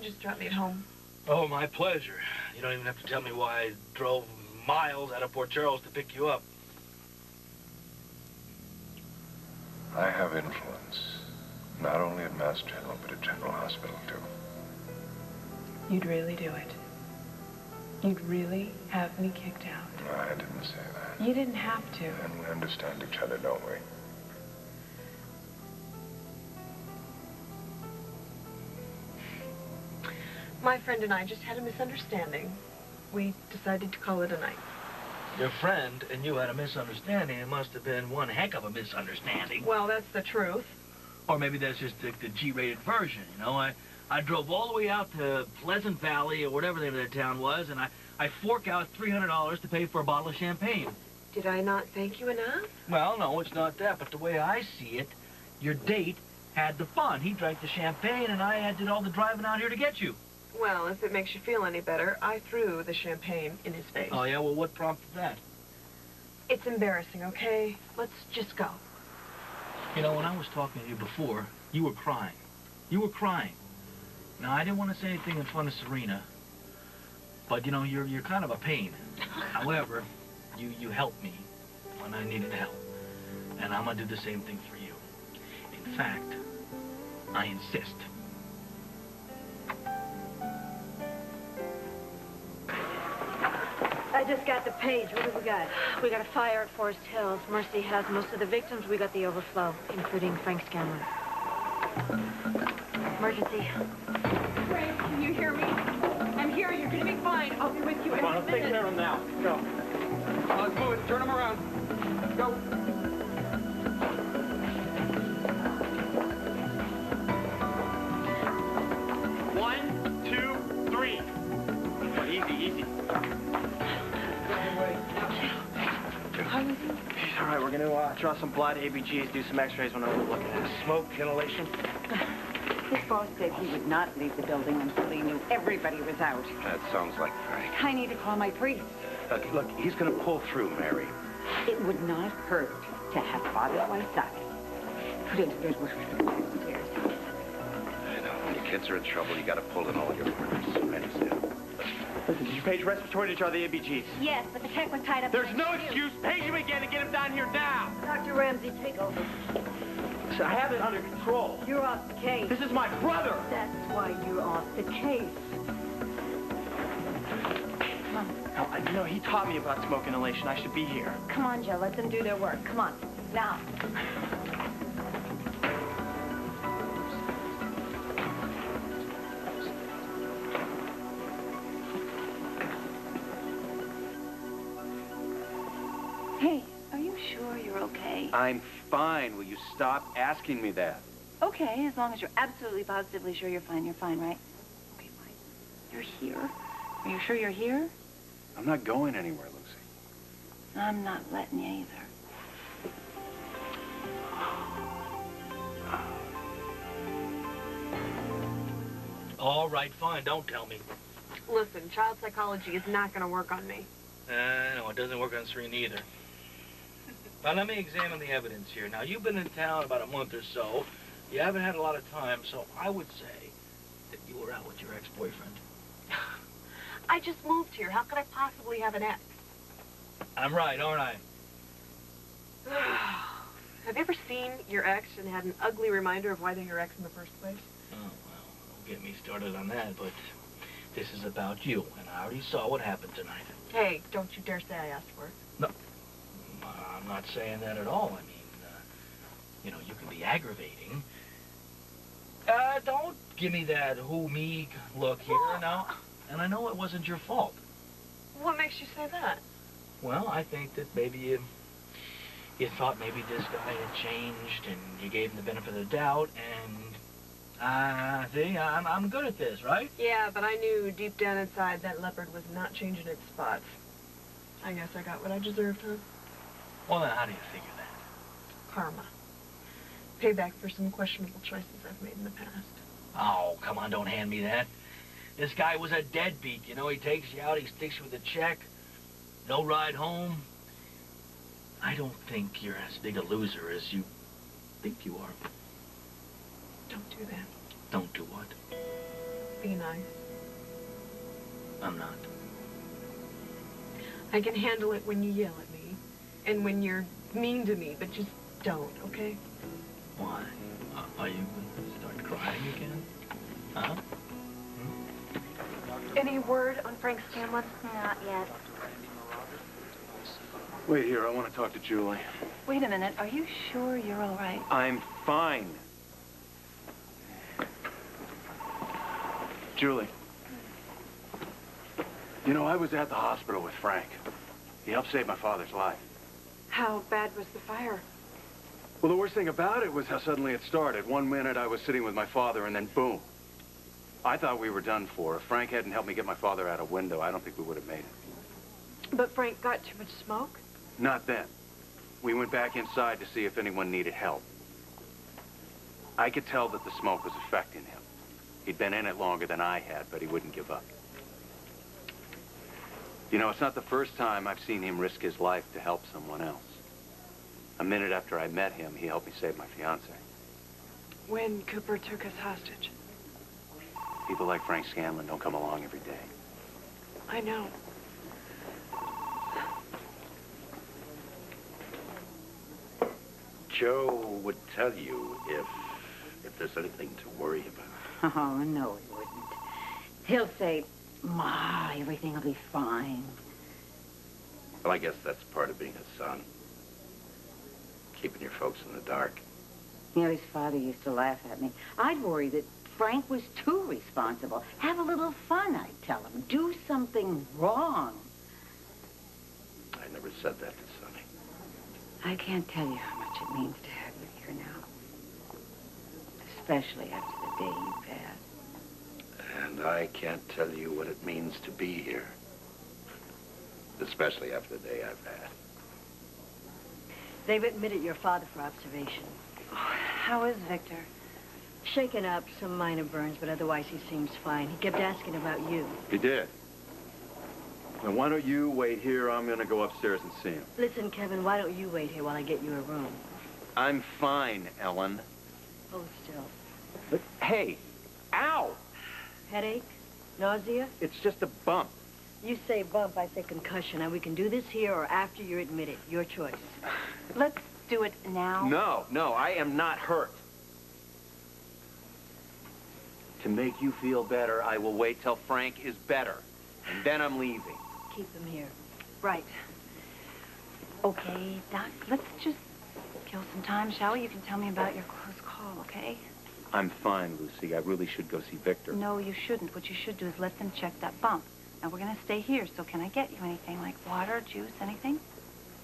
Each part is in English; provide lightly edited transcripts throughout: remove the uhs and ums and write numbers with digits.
Just drop me at home. Oh, my pleasure. You don't even have to tell me why I drove miles out of Port Charles to pick you up. I have influence, not only at Mass General, but at General Hospital, too. You'd really do it. You'd really have me kicked out. No, I didn't say that. You didn't have to. And we understand each other, don't we? My friend and I just had a misunderstanding. We decided to call it a night. Your friend and you had a misunderstanding. It must have been one heck of a misunderstanding. Well, that's the truth. Or maybe that's just the G-rated version, you know? I drove all the way out to Pleasant Valley or whatever the name of that town was, and I fork out $300 to pay for a bottle of champagne. Did I not thank you enough? Well, no, it's not that, but the way I see it, your date had the fun. He drank the champagne, and I did all the driving out here to get you. Well, if it makes you feel any better, I threw the champagne in his face. Oh, yeah? Well, what prompted that? It's embarrassing, okay? Let's just go. You know, when I was talking to you before, you were crying. You were crying. Now, I didn't want to say anything in front of Serena, but, you know, you're kind of a pain. However, you helped me when I needed help, and I'm going to do the same thing for you. In fact, I insist. I just got the page. What do we got? We got a fire at Forest Hills. Mercy has most of the victims. We got the overflow, including Frank Scanlon. Emergency. Frank, can you hear me? I'm here. You're going to be fine. I'll be with you in a minute. Come on, let's take care of him now. Go. Let's move it. Turn him around. Go. One, two, three. Easy, easy. He's all right. We're going to draw some blood, ABGs, do some x-rays when I'm looking at it. Smoke inhalation? His boss said he would not leave the building until he knew everybody was out. That sounds like Frank. I need to call my priest. Look, he's going to pull through, Mary. It would not hurt to have Father Wysocki put into good work upstairs. I know. When your kids are in trouble, you got to pull in all your partners. I understand. Listen, did you page respiratory to draw the ABGs? Yes, but the tech was tied up. There's no excuse. Page him again and get him down here now. Dr. Ramsey, take over. So I have it under control. You're off the case. This is my brother. That's why you're off the case. Come on. Now, you know, he taught me about smoke inhalation. I should be here. Come on, Joe. Let them do their work. Come on. Now. Hey, are you sure you're okay? I'm fine. Will you stop asking me that? Okay, as long as you're absolutely positively sure you're fine, right? Okay, fine. You're here. Are you sure you're here? I'm not going anywhere, Lucy. I'm not letting you either. All right, fine. Don't tell me. Listen, child psychology is not going to work on me. No, it doesn't work on Serena either. Now, let me examine the evidence here. Now, you've been in town about a month or so. You haven't had a lot of time, so I would say that you were out with your ex-boyfriend. I just moved here. How could I possibly have an ex? I'm right, aren't I? Have you ever seen your ex and had an ugly reminder of why they're your ex in the first place? Oh, well, don't get me started on that, but this is about you, and I already saw what happened tonight. Hey, don't you dare say I asked for it. No, I'm not saying that at all. I mean, you know, you can be aggravating. Don't give me that who me look here now. And I know it wasn't your fault. What makes you say that? Well, I think that maybe you thought maybe this guy had changed, and you gave him the benefit of the doubt, and see, I'm good at this, right? Yeah, but I knew deep down inside that leopard was not changing its spots. I guess I got what I deserved, huh? Well, then how do you figure that? Karma. Payback for some questionable choices I've made in the past. Oh, come on, don't hand me that. This guy was a deadbeat, you know. He takes you out, he sticks you with a check. No ride home. I don't think you're as big a loser as you think you are. Don't do that. Don't do what? Be nice. I'm not. I can handle it when you yell at me and when you're mean to me, but just don't, okay? Why? Are you going to start crying again? Huh? Any word on Frank Scanlon? Not yet. Wait here, I want to talk to Julie. Wait a minute. Are you sure you're all right? I'm fine. Julie. You know, I was at the hospital with Frank. He helped save my father's life. How bad was the fire? Well, the worst thing about it was how suddenly it started. One minute I was sitting with my father, and then boom. I thought we were done for. If Frank hadn't helped me get my father out a window, I don't think we would have made it. But Frank got too much smoke? Not then. We went back inside to see if anyone needed help. I could tell that the smoke was affecting him. He'd been in it longer than I had, but he wouldn't give up. You know, it's not the first time I've seen him risk his life to help someone else. A minute after I met him, he helped me save my fiancée. When Cooper took us hostage. People like Frank Scanlon don't come along every day. I know. Joe would tell you if there's anything to worry about. Oh, no, he wouldn't. He'll say, Ma, everything will be fine. Well, I guess that's part of being a son. Keeping your folks in the dark. You know, his father used to laugh at me. I'd worry that Frank was too responsible. Have a little fun, I'd tell him. Do something wrong. I never said that to Sonny. I can't tell you how much it means to have you here now. Especially after the day you've had. And I can't tell you what it means to be here. Especially after the day I've had. They've admitted your father for observation. How is Victor? Shaken up, some minor burns, but otherwise he seems fine. He kept asking about you. He did. Now, why don't you wait here? I'm going to go upstairs and see him. Listen, Kevin, why don't you wait here while I get you a room? I'm fine, Ellen. Hold still. But, hey, ow! Headache? Nausea? It's just a bump. You say bump, I say concussion. Now, we can do this here or after you're admitted. Your choice. Let's do it now. No, I am not hurt. To make you feel better, I will wait till Frank is better. And then I'm leaving. Keep him here. Right. Okay, Doc, let's just kill some time, shall we? You can tell me about your close call, okay? I'm fine, Lucy. I really should go see Victor. No, you shouldn't. What you should do is let them check that bump. Now, we're going to stay here, so can I get you anything like water, juice, anything?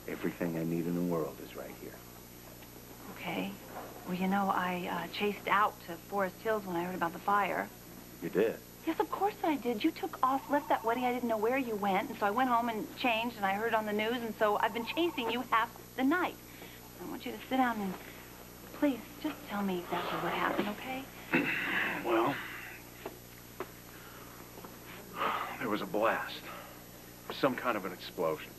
Everything I need in the world is right here. Okay. Well, you know, I chased out to Forest Hills when I heard about the fire. You did? Yes, of course I did. You took off, left that wedding. I didn't know where you went, and so I went home and changed, and I heard on the news, and so I've been chasing you half the night. I want you to sit down and please just tell me exactly what happened, okay? Well, there was a blast. Some kind of an explosion.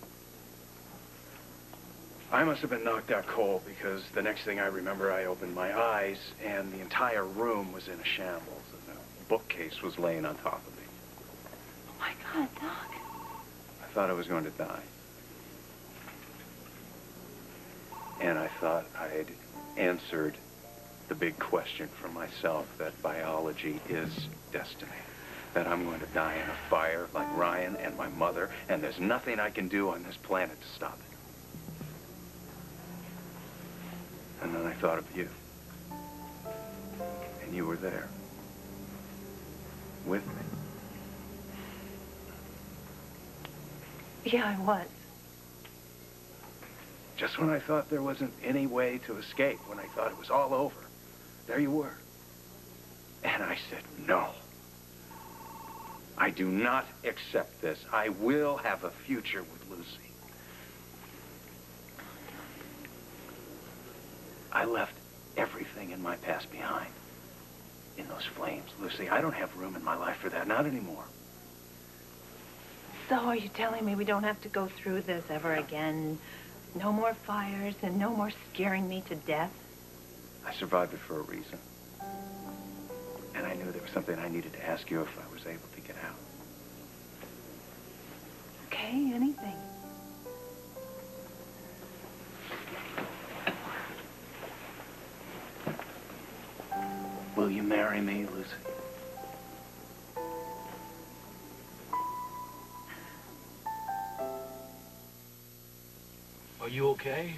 I must have been knocked out cold because the next thing I remember, I opened my eyes and the entire room was in a shambles and a bookcase was laying on top of me. Oh, my God, Doc. I thought I was going to die. And I thought I'd answered the big question for myself that biology is destiny. That I'm going to die in a fire like Ryan and my mother, and there's nothing I can do on this planet to stop it. And then I thought of you. And you were there. With me. Yeah, I was. Just when I thought there wasn't any way to escape, when I thought it was all over, there you were. And I said, no. I do not accept this. I will have a future with Lucy. I left everything in my past behind. In those flames, Lucy. I don't have room in my life for that. Not anymore. So are you telling me we don't have to go through this ever again? No more fires and no more scaring me to death? I survived it for a reason. And I knew there was something I needed to ask you if I was able to get out. Okay, anything. Will you marry me, Lucy? Are you okay?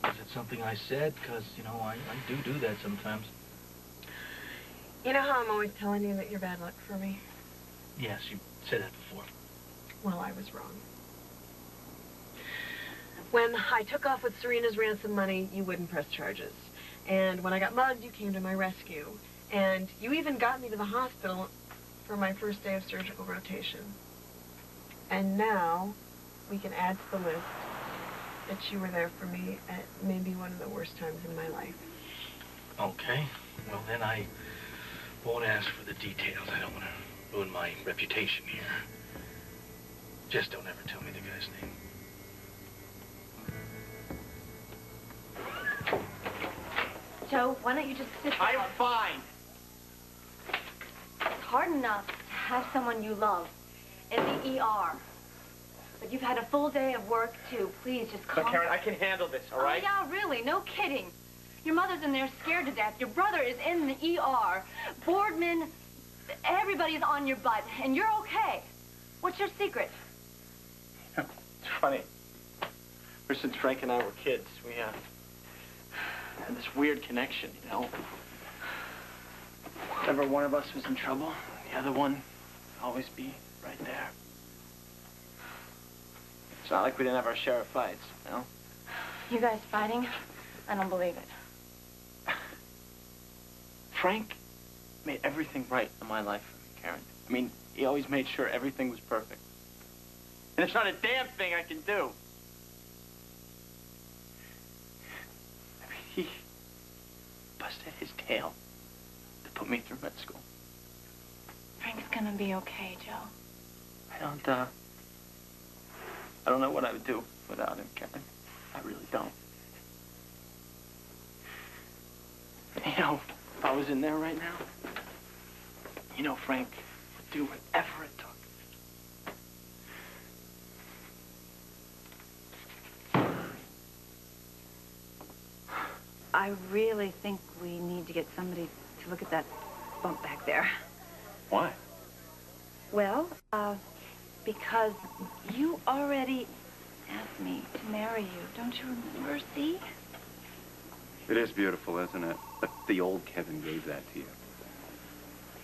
Is it something I said? Because, you know, I do that sometimes. You know how I'm always telling you that you're bad luck for me? Yes, you said that before. Well, I was wrong. When I took off with Serena's ransom money, you wouldn't press charges. And when I got mugged, you came to my rescue. And you even got me to the hospital for my first day of surgical rotation. And now, we can add to the list that you were there for me at maybe one of the worst times in my life. Okay. Well, then I won't ask for the details. I don't want to ruin my reputation here. Just don't ever tell me the guy's name. Joe, why don't you just sit down? I'm fine. It's hard enough to have someone you love in the ER. But you've had a full day of work, too. Please, just calm Look, Karen, down. I can handle this, all right? Oh, yeah, really. No kidding. Your mother's in there scared to death. Your brother is in the ER. Boardman, everybody's on your butt, and you're okay. What's your secret? It's funny. Ever since Frank and I were kids, we had this weird connection, you know? Whenever one of us was in trouble, the other one would always be right there. It's not like we didn't have our share of fights, you know? You guys fighting? I don't believe it. Frank made everything right in my life, Karen. I mean, he always made sure everything was perfect. And there's not a damn thing I can do. I mean, he busted his tail to put me through med school. Frank's gonna be okay, Joe. I don't know what I would do without him, Karen. I really don't. You know, if I was in there right now, you know Frank would do whatever it took. I really think we need to get somebody to look at that bump back there. Why? Well, because you already asked me to marry you. Don't you remember, see? It is beautiful, isn't it? The old Kevin gave that to you.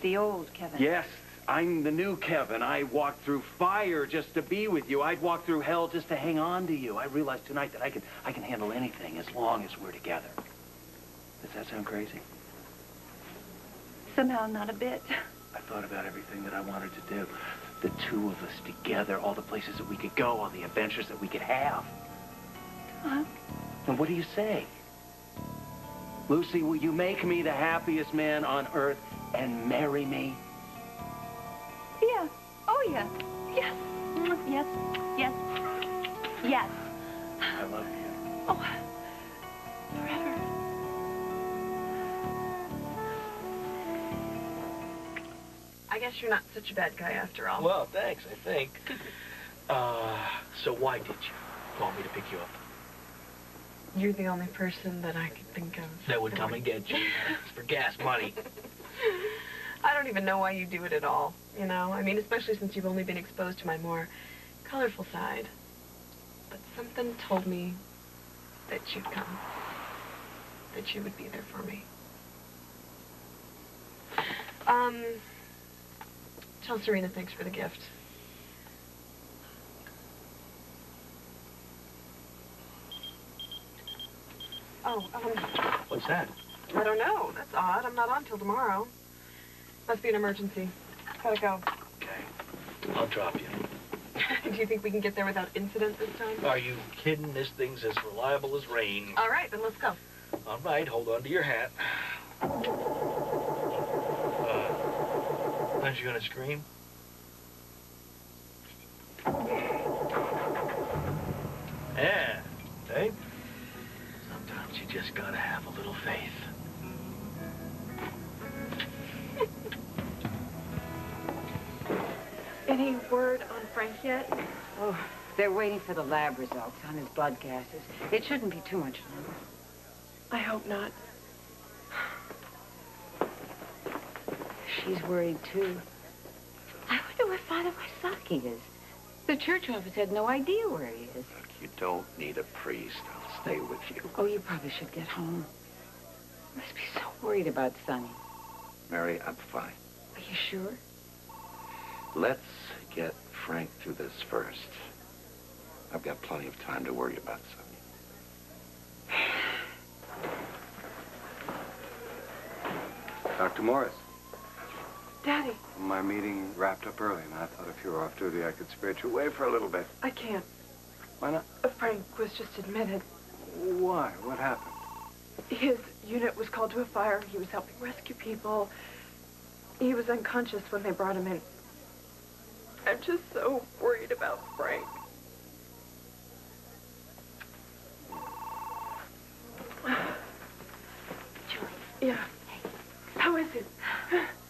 The old Kevin. Yes, I'm the new Kevin. I walked through fire just to be with you. I'd walk through hell just to hang on to you. I realized tonight that I can handle anything as long as we're together. Does that sound crazy? Somehow not a bit. I thought about everything that I wanted to do. The two of us together, all the places that we could go, all the adventures that we could have. Huh? And what do you say? Lucy, will you make me the happiest man on earth and marry me? Yeah. Oh, yeah. Yes. Yes. Yes. Yes. I love you. Oh, forever. I guess you're not such a bad guy after all. Well, thanks, I think. So why did you want me to pick you up? You're the only person that I could think of. That would come and get you. For gas money. I don't even know why you do it at all, you know? I mean, especially since you've only been exposed to my more colorful side. But something told me that you'd come. That you would be there for me. Tell Serena thanks for the gift. Oh, What's that? I don't know. That's odd. I'm not on till tomorrow. Must be an emergency. Gotta go. Okay. I'll drop you. Do you think we can get there without incident this time? Are you kidding? This thing's as reliable as rain. All right, then let's go. All right, hold on to your hat. Aren't you gonna scream? Yeah, Dave? Sometimes you just gotta have a little faith. Any word on Frank yet? Oh, they're waiting for the lab results on his blood gases. It shouldn't be too much longer. I hope not. She's worried, too. I wonder where Father Wysocki is. The church office had no idea where he is. Look, you don't need a priest. I'll stay with you. Oh, you probably should get home. You must be so worried about Sonny. Mary, I'm fine. Are you sure? Let's get Frank through this first. I've got plenty of time to worry about Sonny. Dr. Morris, Daddy, my meeting wrapped up early, and I thought if you were off duty, I could spirit you away for a little bit. I can't. Why not? Frank was just admitted. Why? What happened? His unit was called to a fire. He was helping rescue people. He was unconscious when they brought him in. I'm just so worried about Frank. Julie. Yeah. Hey. How is he?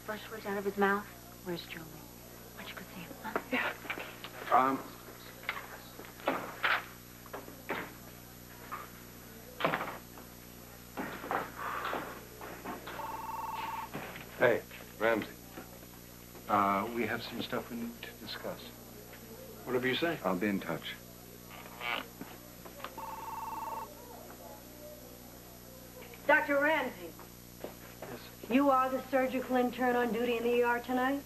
First words out of his mouth, where's Julie? Why don't you go see him, huh? Yeah. Hey, Ramsey. We have some stuff we need to discuss. Whatever you say. I'll be in touch. Dr. Ramsey. Yes. You are the surgical intern on duty in the ER tonight?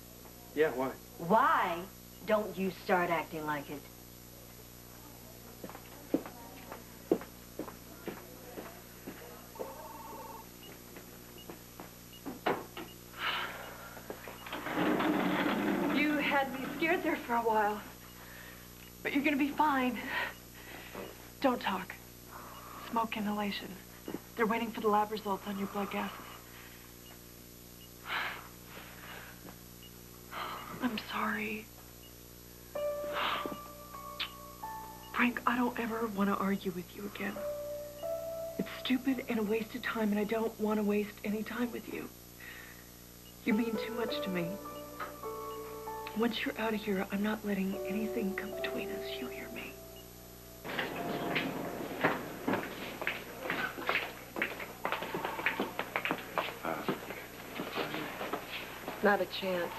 Yeah, why? Why don't you start acting like it? You had me scared there for a while. But you're gonna be fine. Don't talk. Smoke inhalation. They're waiting for the lab results on your blood gases. I'm sorry. Frank, I don't ever want to argue with you again. It's stupid and a waste of time, and I don't want to waste any time with you. You mean too much to me. Once you're out of here, I'm not letting anything come between us. You hear me? Not a chance.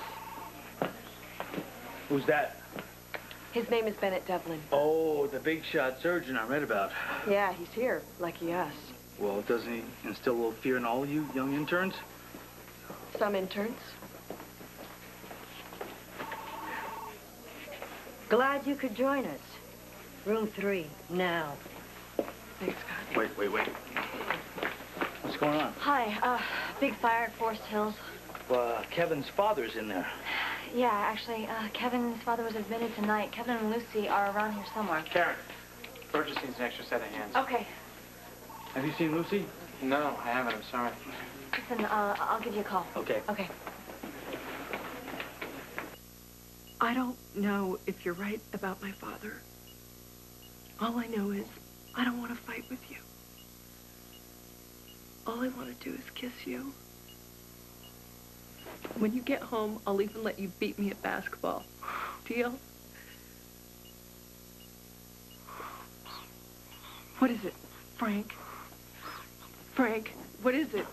Who's that? His name is Bennett Devlin. Oh, the big shot surgeon I read about. Yeah, he's here. Lucky us. Well, doesn't he instill a little fear in all you young interns? Some interns. Glad you could join us. Room 3, now. Thanks, God. Wait. What's going on? Hi, big fire at Forest Hills. Well, Kevin's father's in there. Yeah, actually, Kevin's father was admitted tonight. Kevin and Lucy are around here somewhere. Karen, Burgess needs an extra set of hands. Okay. Have you seen Lucy? No, I haven't. I'm sorry. Listen, I'll give you a call. Okay. Okay. I don't know if you're right about my father. All I know is I don't want to fight with you. All I want to do is kiss you. When you get home, I'll even let you beat me at basketball. Deal? What is it, Frank? Frank, what is it?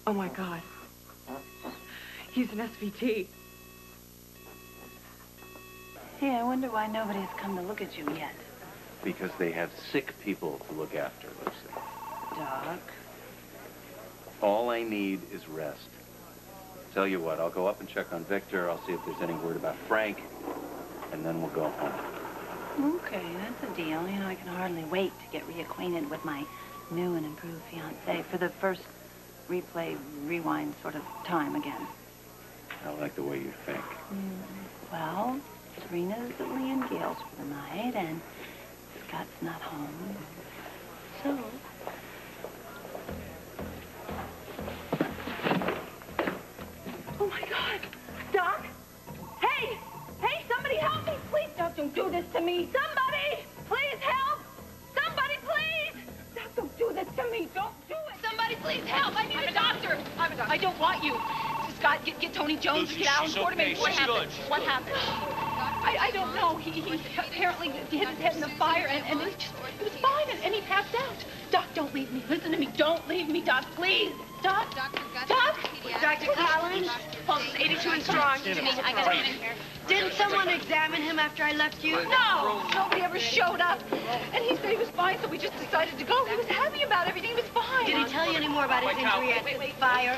Oh my God. He's an SVT. Hey, I wonder why nobody's come to look at you yet. Because they have sick people to look after, Lucy. Doc. All I need is rest. Tell you what, I'll go up and check on Victor. I'll see if there's any word about Frank, and then we'll go home. Okay, that's a deal. You know, I can hardly wait to get reacquainted with my new and improved fiancé for the first replay, rewind sort of time again. I like the way you think. Well, Serena's at Lee and Gale's for the night, and Scott's not home. So... Oh my God. Doc? Hey! Hey, somebody help me! Please don't do this to me! Somebody! Please help! Somebody, please! Doc, don't do this to me! Don't do it! Somebody please help. I need a doctor. I'm a doctor. I don't want you. Scott, get Tony Jones and get Alan Quartermain. What happened? What happened? I don't know. He apparently hit his head in the fire, and he was fine, and he passed out. Doc, don't leave me. Listen to me. Don't leave me, Doc, please. Doc? Doc? Dr. Collins? Pulse is 82 and strong. Jimmy, I gotta get in here. Didn't someone examine him after I left you? No! Nobody ever showed up. And he said he was fine, so we just decided to go. He was happy about everything. He was fine. Did he tell you any more about his injury at the fire?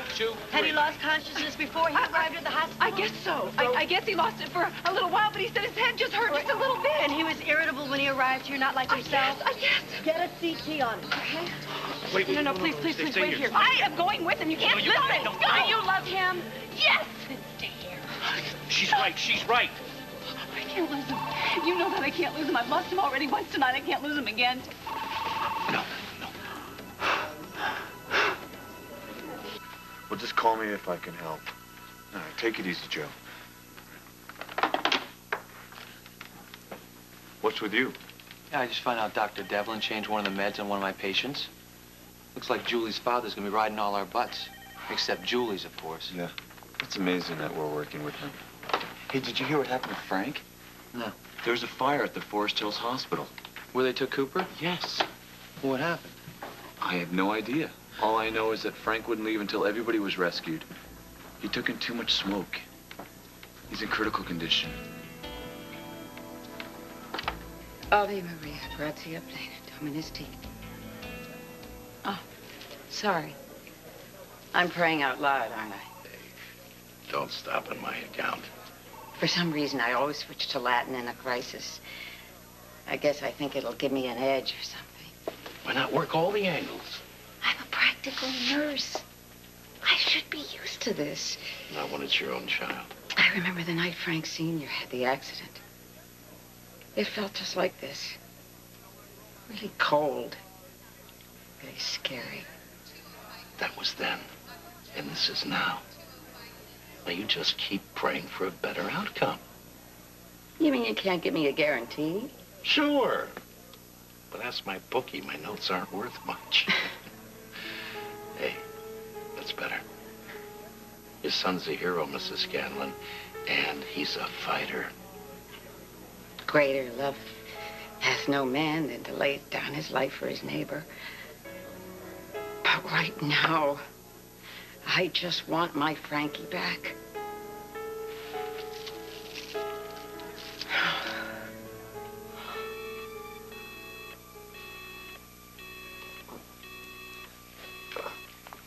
Had he lost consciousness before he arrived at the hospital? I guess so. I guess he lost it for a little while, but he said his head just hurt just a little bit. And he was irritable when he arrived here, not like yourself? I guess. Get a CT on him, okay? Wait, No, please, wait here. I am going with him. You can't listen. Do you love him? Yes! Then stay here. She's right. She's right. I can't lose him. You know that I can't lose him. I've lost him already once tonight. I can't lose him again. No. Well, just call me if I can help. All right, take it easy, Joe. What's with you? Yeah, I just found out Dr. Devlin changed one of the meds on one of my patients. Looks like Julie's father's gonna be riding all our butts. Except Julie's, of course. Yeah, it's amazing that we're working with him. Hey, did you hear what happened to Frank? No. There was a fire at the Forest Hills Hospital. Where they took Cooper? Yes. What happened? I have no idea. All I know is that Frank wouldn't leave until everybody was rescued. He took in too much smoke. He's in critical condition. Ave Maria, grazie plena, Dominus Tecum. Oh, sorry. I'm praying out loud, aren't I? Don't stop on my account. For some reason, I always switch to Latin in a crisis. I guess I think it'll give me an edge or something. Why not work all the angles? I'm a practical nurse. I should be used to this. Not when it's your own child. I remember the night Frank Sr. had the accident. It felt just like this. Really cold. Really scary. That was then, and this is now. Now you just keep praying for a better outcome. You mean you can't give me a guarantee? Sure. But ask my bookie, my notes aren't worth much. Hey, that's better. Your son's a hero, Mrs. Scanlon, and he's a fighter. Greater love hath no man than to lay down his life for his neighbor. But right now, I just want my Frankie back.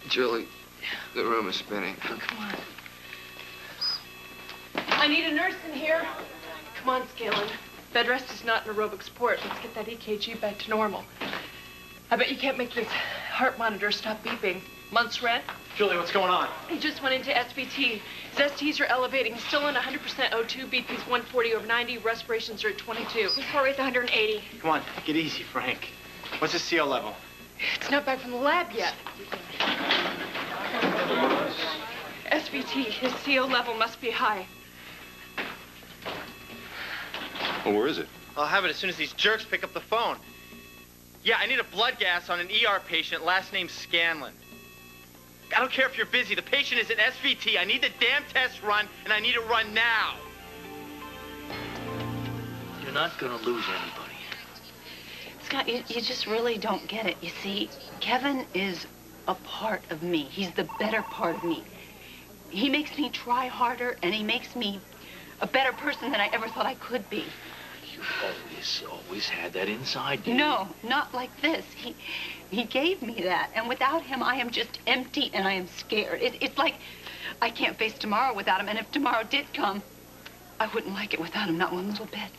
Julie, the room is spinning. Oh, come on. I need a nurse in here. Come on, Scanlon. Bed rest is not an aerobic sport. Let's get that EKG back to normal. I bet you can't make this heart monitor stop beeping. Month's rent? Julie, what's going on? He just went into SVT. His STs are elevating. He's still on 100% O2. BP's 140/90. Respirations are at 22. His heart rate's 180. Come on, take it easy, Frank. What's his CO level? It's not back from the lab yet. SVT, his CO level must be high. Well, where is it? I'll have it as soon as these jerks pick up the phone. Yeah, I need a blood gas on an ER patient, last name Scanlon. I don't care if you're busy. The patient is in SVT. I need the damn test run, and I need it run now. You're not gonna lose anybody. Scott, you just really don't get it. You see, Kevin is a part of me. He's the better part of me. He makes me try harder, and he makes me a better person than I ever thought I could be. You've always had that inside you. No, not like this. He gave me that, and without him, I am just empty, and I am scared. It's like I can't face tomorrow without him, and if tomorrow did come, I wouldn't like it without him, not one little bit.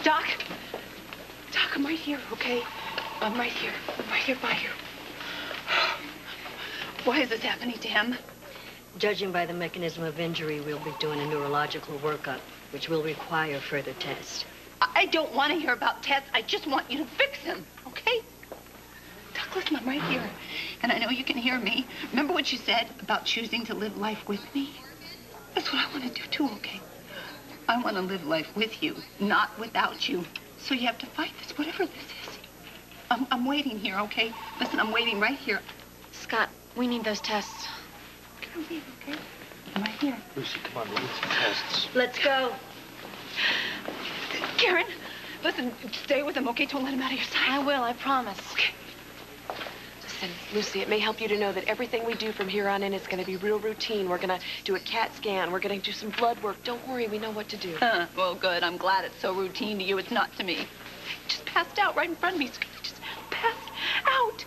Doc, I'm right here, okay? I'm right here by you. Why is this happening to him? Judging by the mechanism of injury, we'll be doing a neurological workup, which will require further tests. I don't want to hear about tests. I just want you to fix him, okay? Doc, listen, I'm right here. And I know you can hear me. Remember what you said about choosing to live life with me? That's what I want to do, too, okay? I want to live life with you, not without you. So you have to fight this, whatever this is. I'm waiting here, okay? Listen, I'm waiting right here. Scott, we need those tests. Come here, okay? I'm right here. Lucy, come on, we'll get some tests. Let's go. Karen, listen, stay with him, okay? Don't let him out of your sight. I will, I promise. Okay. Listen, Lucy, it may help you to know that everything we do from here on in is going to be real routine. We're going to do a CAT scan. We're going to do some blood work. Don't worry, we know what to do. Well, good. I'm glad it's so routine to you. It's not to me. Just passed out right in front of me. Just passed out.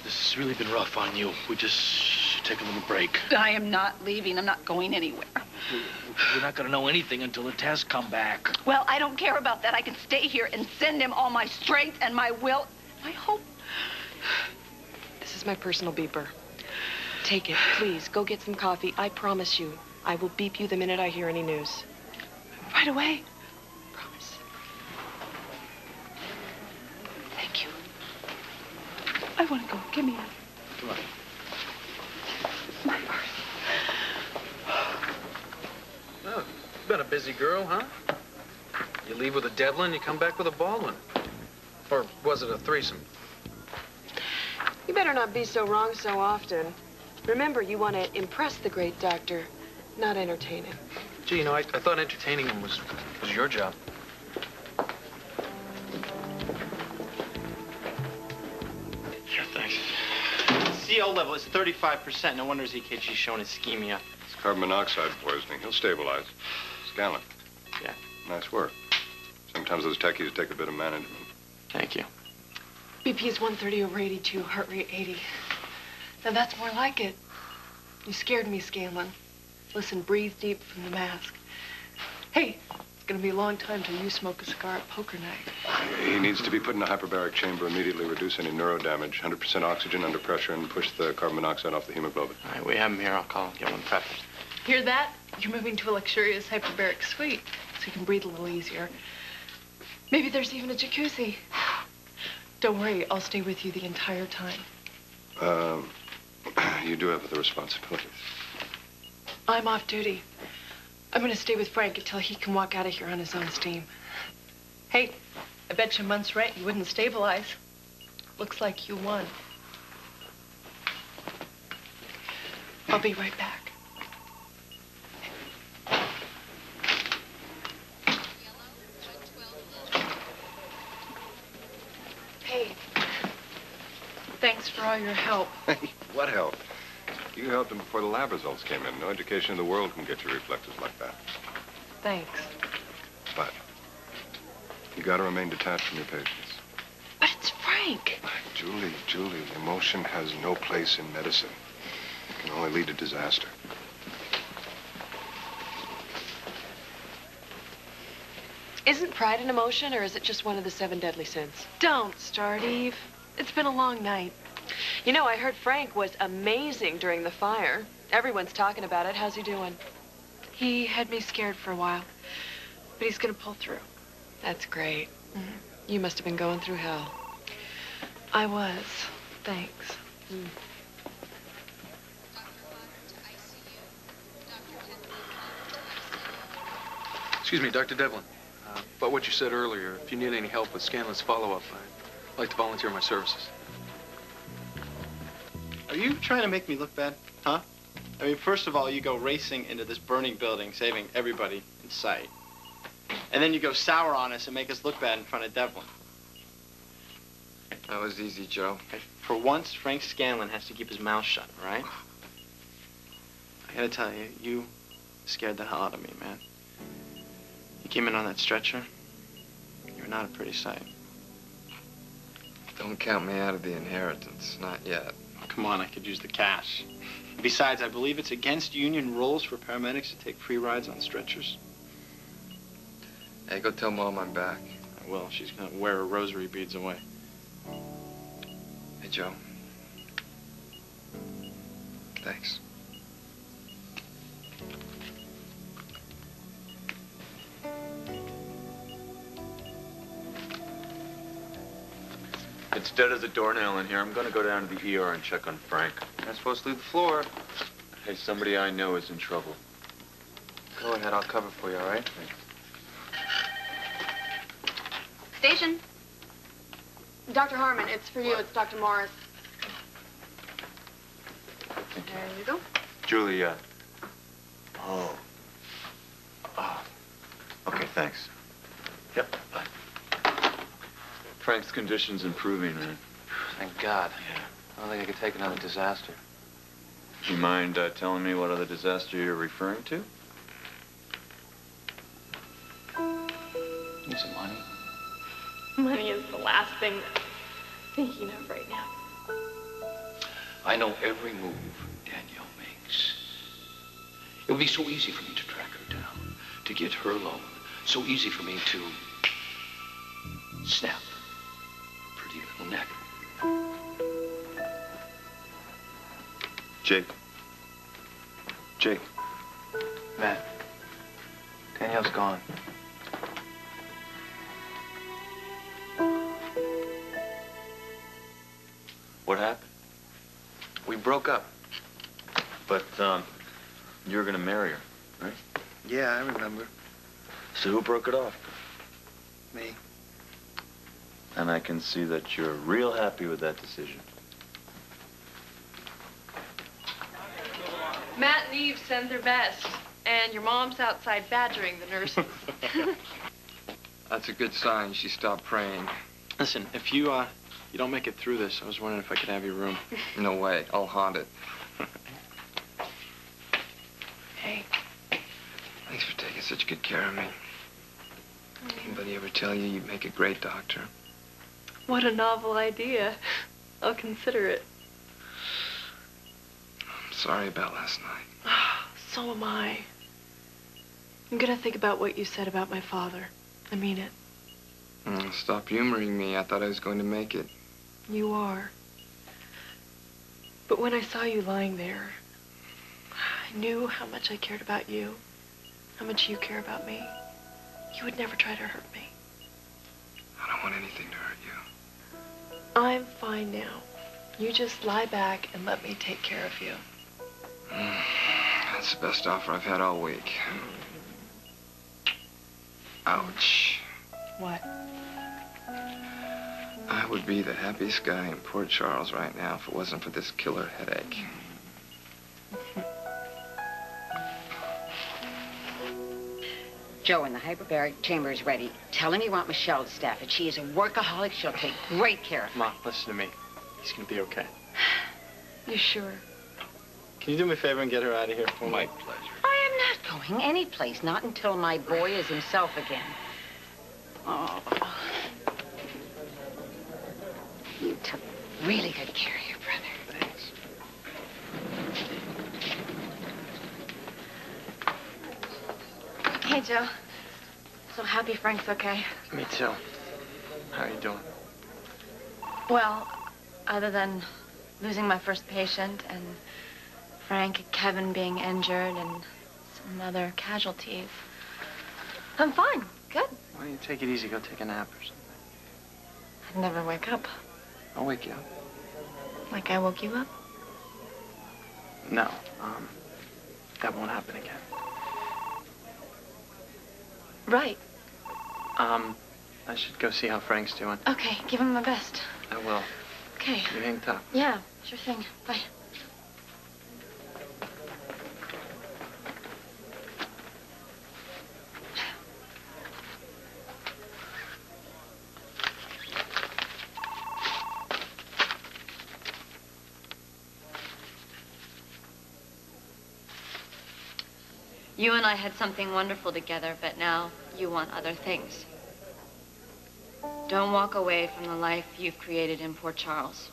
This has really been rough on you. We just should take a little break. I am not leaving. I'm not going anywhere. We're not going to know anything until the tests come back. Well, I don't care about that. I can stay here and send him all my strength and my will, my hope. This is my personal beeper. Take it, please. Go get some coffee. I promise you, I will beep you the minute I hear any news. Right away. Promise. Thank you. I want to go. Give me it. Come on. My purse. Oh, you've been a busy girl, huh? You leave with a Devlin, you come back with a Baldwin. Or was it a threesome? You better not be so wrong so often. Remember, you want to impress the great doctor, not entertain him. Gee, you know, I thought entertaining him was your job. Sure, thanks. CO level is 35%. No wonder his EKG's showing ischemia. It's carbon monoxide poisoning. He'll stabilize. Scanlon. Yeah. Nice work. Sometimes those techies take a bit of management. Thank you. BP is 130 over 82, heart rate 80. Now that's more like it. You scared me, Scanlon. Listen, breathe deep from the mask. Hey, it's gonna be a long time till you smoke a cigar at poker night. He needs to be put in a hyperbaric chamber, immediately reduce any neuro damage, 100% oxygen under pressure, and push the carbon monoxide off the hemoglobin. All right, we have him here. I'll call and get one prepped. Hear that? You're moving to a luxurious hyperbaric suite, so you can breathe a little easier. Maybe there's even a jacuzzi. Don't worry, I'll stay with you the entire time. You do have the responsibilities. I'm off duty. I'm gonna stay with Frank until he can walk out of here on his own steam. Hey, I bet you a month's rent you wouldn't stabilize. Looks like you won. I'll be right back. Hey, thanks for all your help. Hey, what help? You helped him before the lab results came in. No education in the world can get you reflexes like that. Thanks. But you got to remain detached from your patients. But it's Frank. Julie, emotion has no place in medicine. It can only lead to disaster. Isn't pride an emotion, or is it just one of the 7 deadly sins? Don't start, Eve. It's been a long night. You know, I heard Frank was amazing during the fire. Everyone's talking about it. How's he doing? He had me scared for a while, but he's gonna pull through. That's great. You must have been going through hell. I was. Thanks. Excuse me, Dr. Devlin. About what you said earlier, if you need any help with Scanlon's follow-up, I'd like to volunteer my services. Are you trying to make me look bad, huh? I mean, first of all, you go racing into this burning building, saving everybody in sight. And then you go sour on us and make us look bad in front of Devlin. That was easy, Joe. For once, Frank Scanlon has to keep his mouth shut, all right? I gotta tell you, you scared the hell out of me, man. You came in on that stretcher. You're not a pretty sight. Don't count me out of the inheritance. Not yet. Oh, come on, I could use the cash. Besides, I believe it's against union rules for paramedics to take free rides on stretchers. Hey, go tell Mom I'm back. I will. She's gonna wear her rosary beads away. Hey, Joe. Thanks. It's dead as a doornail in here. I'm going to go down to the ER and check on Frank. You're not supposed to leave the floor. Hey, somebody I know is in trouble. Go ahead, I'll cover for you, all right? Station. Dr. Harmon, it's for you. It's Dr. Morris. Thank you. There you go. Julia. Oh. Oh. Okay, thanks. Yep. Bye. Frank's condition's improving, man. Thank God. I don't think I could take another disaster. You mind telling me what other disaster you're referring to? Need some money? Money is the last thing that I'm thinking of right now. I know every move Danielle makes. It would be so easy for me to track her down, to get her loan. So easy for me to snap her pretty little neck. Jake. Jake. Matt, Danielle's gone. What happened? We broke up. But, you're gonna marry her, right? Yeah, I remember. So who broke it off? Me. And I can see that you're real happy with that decision. Matt and Eve send their best, and your mom's outside badgering the nurses. That's a good sign she stopped praying. Listen, if you don't make it through this, I was wondering if I could have your room. No way. I'll haunt it. Hey. Thanks for taking such good care of me. Anybody ever tell you you'd make a great doctor? What a novel idea. I'll consider it. I'm sorry about last night. So am I. I'm gonna think about what you said about my father. I mean it. Stop humoring me. I thought I was going to make it. You are. But when I saw you lying there, I knew how much I cared about you, how much you care about me. You would never try to hurt me. I don't want anything to hurt you. I'm fine now. You just lie back and let me take care of you. That's the best offer I've had all week. Ouch. What? I would be the happiest guy in Port Charles right now if it wasn't for this killer headache. Joe, in the hyperbaric chamber is ready. Tell him you want Michelle to staff it. She is a workaholic. She'll take great care of him. Ma, listen to me. He's gonna be okay. You sure? Can you do me a favor and get her out of here for me? My pleasure. I am not going anyplace, not until my boy is himself again. Oh. You took really good care of your brother. Thanks. Hey, Joe. So happy Frank's okay. Me too. How are you doing? Well, other than losing my first patient and Frank and Kevin being injured and some other casualties, I'm fine. Good. Why don't you take it easy? Go take a nap or something. I'd never wake up. I'll wake you up. Like I woke you up? No, that won't happen again. Right. I should go see how Frank's doing. Okay, give him my best. I will. Okay. You hang tough. Yeah, sure thing. Bye. You and I had something wonderful together, but now you want other things. Don't walk away from the life you've created in Port Charles.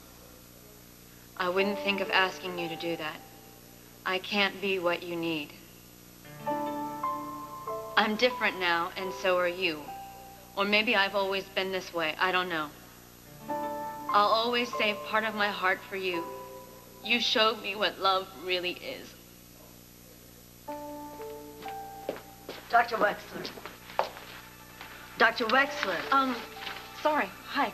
I wouldn't think of asking you to do that. I can't be what you need. I'm different now, and so are you. Or maybe I've always been this way. I don't know. I'll always save part of my heart for you. You showed me what love really is. Dr. Wexler. Dr. Wexler. Sorry. Hi.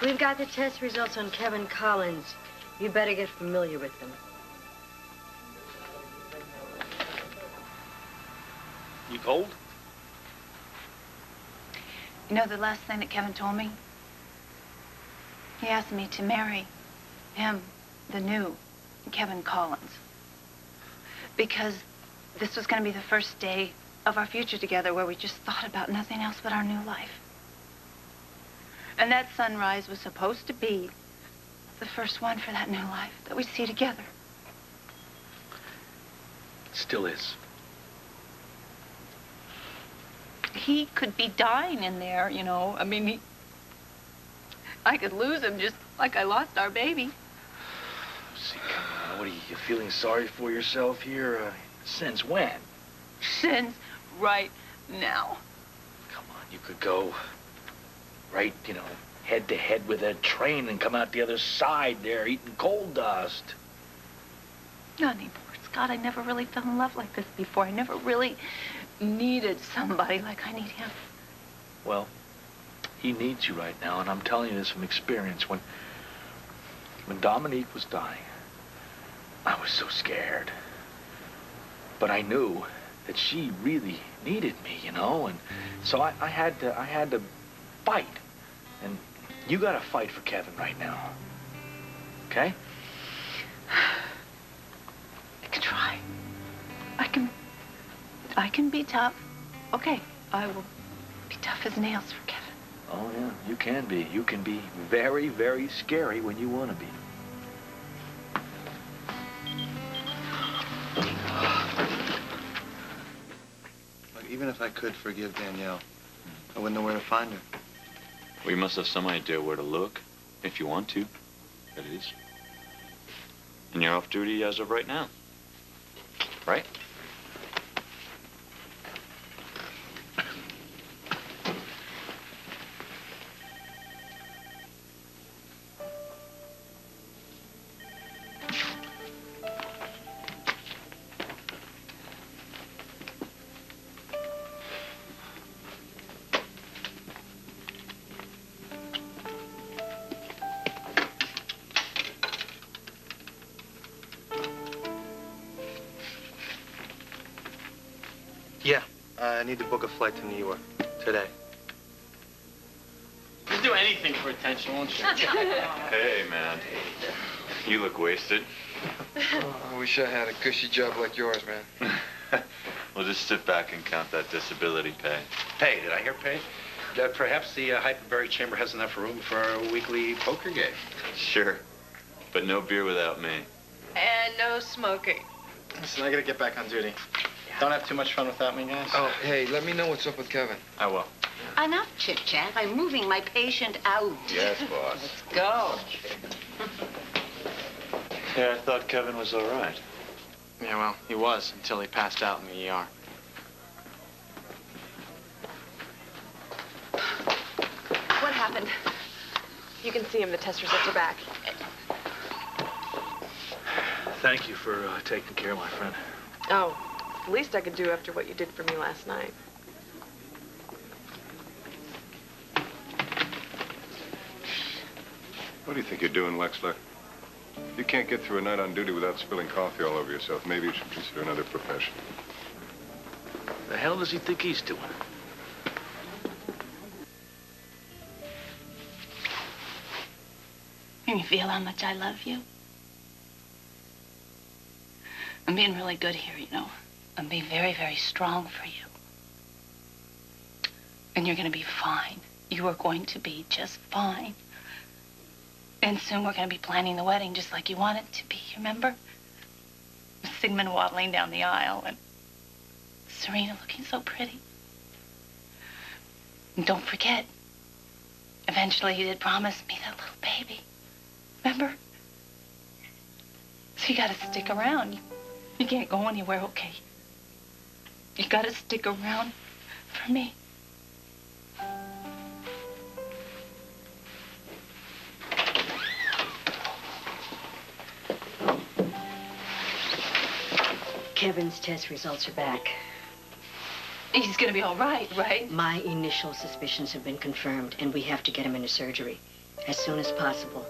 We've got the test results on Kevin Collins. You better get familiar with them. You cold? You know the last thing that Kevin told me? He asked me to marry him, the new Kevin Collins. Because this was going to be the first day of our future together where we just thought about nothing else but our new life. And that sunrise was supposed to be the first one for that new life that we'd see together. It still is. He could be dying in there, you know. I mean, I could lose him just like I lost our baby. See, come on. What are you feeling sorry for yourself here? Since when? Since right now. Come on, you could go right, head to head with that train and come out the other side there eating coal dust. Not anymore. Scott, I never really fell in love like this before. I never really needed somebody like I need him. Well, he needs you right now, and I'm telling you this from experience. When Dominique was dying, I was so scared. But I knew that she really needed me, and so I had to fight. And you gotta fight for Kevin right now. Okay? I can try. I can be tough. Okay, I will be tough as nails for Kevin. Oh, yeah, you can be. You can be very, very scary when you want to be. Look, even if I could forgive Danielle, I wouldn't know where to find her. Well, you must have some idea where to look, if you want to. That is. And you're off duty as of right now. Right? Yeah, I need to book a flight to New York today. You'll do anything for attention, won't you? Hey, man. You look wasted. Oh, I wish I had a cushy job like yours, man. We'll just sit back and count that disability pay. Hey, did I hear pay? Perhaps the hyperbaric chamber has enough room for a weekly poker game. Sure. But no beer without me. And no smoking. Listen, I gotta get back on duty. Don't have too much fun without me, guys. Oh, hey, let me know what's up with Kevin. I will. Enough chit-chat. I'm moving my patient out. Yes, boss. Let's go. Yeah, I thought Kevin was all right. Yeah, well, he was until he passed out in the ER. What happened? You can see him. The test results are back. Thank you for taking care of my friend. Oh, it's the least I could do after what you did for me last night. What do you think you're doing, Wexler? You can't get through a night on duty without spilling coffee all over yourself. Maybe you should consider another profession. The hell does he think he's doing? Can you feel how much I love you? I'm being really good here, you know. I'm being very, very strong for you. And you're going to be fine. You are going to be just fine. And soon we're going to be planning the wedding just like you want it to be, remember? With Sigmund waddling down the aisle and Serena looking so pretty. And don't forget, eventually you did promise me that little baby. Remember? So you got to stick around. You can't go anywhere, okay? You got to stick around for me. Kevin's test results are back. He's gonna be all right, right? My initial suspicions have been confirmed, and we have to get him into surgery as soon as possible.